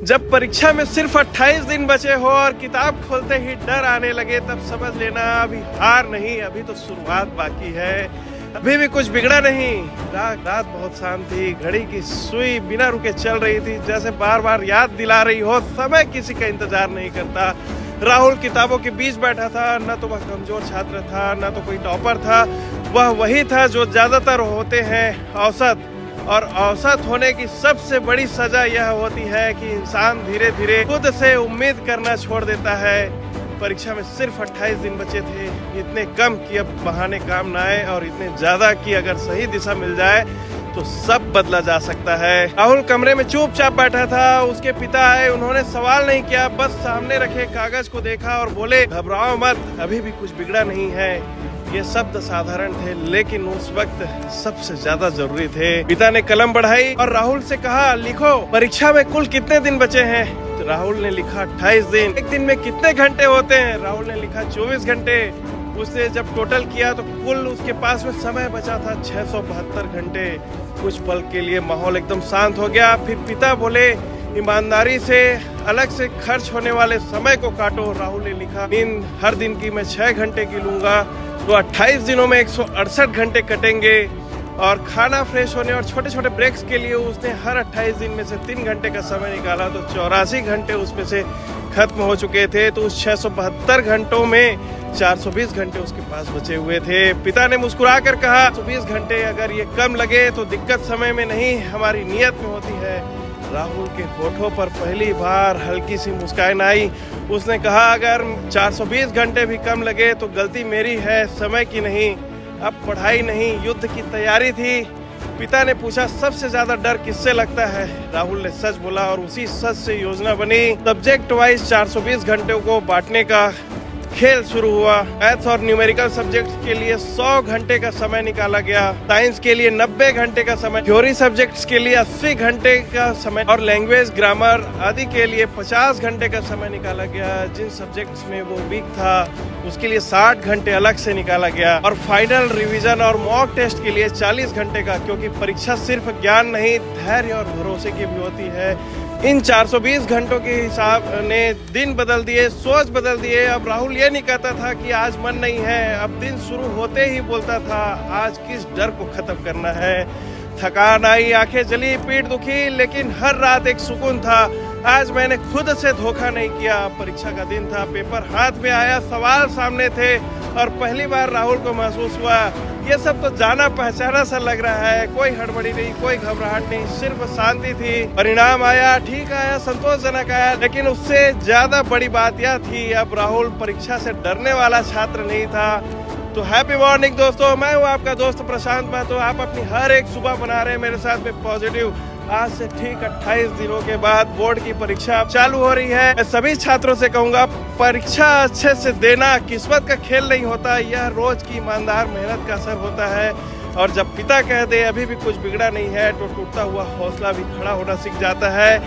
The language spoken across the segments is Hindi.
जब परीक्षा में सिर्फ 28 दिन बचे हो और किताब खोलते ही डर आने लगे, तब समझ लेना अभी हार नहीं, अभी तो शुरुआत बाकी है। अभी भी कुछ बिगड़ा नहीं। रात बहुत शांत थी, घड़ी की सुई बिना रुके चल रही थी, जैसे बार बार याद दिला रही हो समय किसी का इंतजार नहीं करता। राहुल किताबों के बीच बैठा था, न तो वह कमजोर छात्र था, न तो कोई टॉपर था। वह वही था जो ज्यादातर होते हैं, औसत। और औसत होने की सबसे बड़ी सजा यह होती है कि इंसान धीरे धीरे खुद से उम्मीद करना छोड़ देता है। परीक्षा में सिर्फ 28 दिन बचे थे, इतने कम कि अब बहाने काम ना आए, और इतने ज्यादा कि अगर सही दिशा मिल जाए तो सब बदला जा सकता है। राहुल कमरे में चुपचाप बैठा था। उसके पिता आए, उन्होंने सवाल नहीं किया, बस सामने रखे कागज को देखा और बोले, घबराओ मत, अभी भी कुछ बिगड़ा नहीं है। ये शब्द साधारण थे, लेकिन उस वक्त सबसे ज्यादा जरूरी थे। पिता ने कलम बढ़ाई और राहुल से कहा, लिखो परीक्षा में कुल कितने दिन बचे हैं। तो राहुल ने लिखा 28 दिन। एक दिन में कितने घंटे होते हैं। राहुल ने लिखा 24 घंटे। उसने जब टोटल किया तो कुल उसके पास में समय बचा था 672 घंटे। कुछ पल के लिए माहौल एकदम शांत हो गया। फिर पिता बोले, ईमानदारी से अलग से खर्च होने वाले समय को काटो। राहुल ने लिखा, नींद हर दिन की मैं 6 घंटे की लूंगा, तो 28 दिनों में 168 घंटे कटेंगे। और खाना, फ्रेश होने और छोटे छोटे ब्रेक्स के लिए उसने हर 28 दिन में से 3 घंटे का समय निकाला, तो 84 घंटे उसमें से खत्म हो चुके थे। तो उस 672 घंटों में 420 घंटे उसके पास बचे हुए थे। पिता ने मुस्कुरा कर कहा, 120 घंटे अगर ये कम लगे तो दिक्कत समय में नहीं, हमारी नीयत में होती है। राहुल के होठों पर पहली बार हल्की सी मुस्कान आई। उसने कहा, अगर 420 घंटे भी कम लगे तो गलती मेरी है, समय की नहीं। अब पढ़ाई नहीं, युद्ध की तैयारी थी। पिता ने पूछा, सबसे ज्यादा डर किससे लगता है। राहुल ने सच बोला और उसी सच से योजना बनी। सब्जेक्ट वाइज 420 घंटे को बांटने का खेल शुरू हुआ। मैथ्स और न्यूमेरिकल सब्जेक्ट के लिए 100 घंटे का समय निकाला गया। साइंस के लिए 90 घंटे का समय, थ्योरी सब्जेक्ट्स के लिए 80 घंटे का समय और लैंग्वेज, ग्रामर आदि के लिए 50 घंटे का समय निकाला गया। जिन सब्जेक्ट्स में वो वीक था उसके लिए 60 घंटे अलग से निकाला गया। और फाइनल रिवीजन और मॉक टेस्ट के लिए 40 घंटे का, क्योंकि परीक्षा सिर्फ ज्ञान नहीं, धैर्य और भरोसे की भी होती है। इन 420 घंटों के हिसाब ने दिन बदल दिए, सोच बदल दिए। अब राहुल ये नहीं कहता था कि आज मन नहीं है, अब दिन शुरू होते ही बोलता था, आज किस डर को खत्म करना है। थकान आई, आंखें जली, पीठ दुखी, लेकिन हर रात एक सुकून था। आज मैंने खुद से धोखा नहीं किया। परीक्षा का दिन था, पेपर हाथ में आया, सवाल सामने थे, और पहली बार राहुल को महसूस हुआ, ये सब तो जाना पहचाना सा लग रहा है। कोई हड़बड़ी नहीं, कोई घबराहट नहीं, सिर्फ शांति थी। परिणाम आया, ठीक आया, संतोषजनक आया, लेकिन उससे ज्यादा बड़ी बात यह थी, अब राहुल परीक्षा से डरने वाला छात्र नहीं था। तो हैप्पी मॉर्निंग दोस्तों, मैं हूँ आपका दोस्त प्रशांत महतो। आप अपनी हर एक सुबह बना रहे हैं मेरे साथ में पॉजिटिव। आज से ठीक 28 दिनों के बाद बोर्ड की परीक्षा चालू हो रही है। मैं सभी छात्रों से कहूंगा, परीक्षा अच्छे से देना किस्मत का खेल नहीं होता, यह रोज की ईमानदार मेहनत का असर होता है। और जब पिता कह दे अभी भी कुछ बिगड़ा नहीं है, तो टूटता हुआ हौसला भी खड़ा होना सीख जाता है।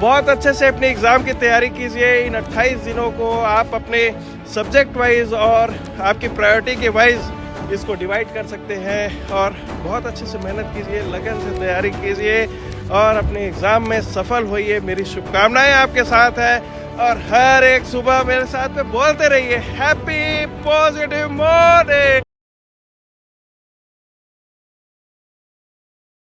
बहुत अच्छे से अपने एग्जाम की तैयारी कीजिए। इन 28 दिनों को आप अपने सब्जेक्ट वाइज और आपकी प्रायोरिटी के वाइज इसको डिवाइड कर सकते हैं, और बहुत अच्छे से मेहनत कीजिए, लगन से तैयारी कीजिए और अपने एग्जाम में सफल होइए। मेरी शुभकामनाएं आपके साथ है, और हर एक सुबह मेरे साथ में बोलते रहिए, हैप्पी पॉजिटिव मॉर्निंग।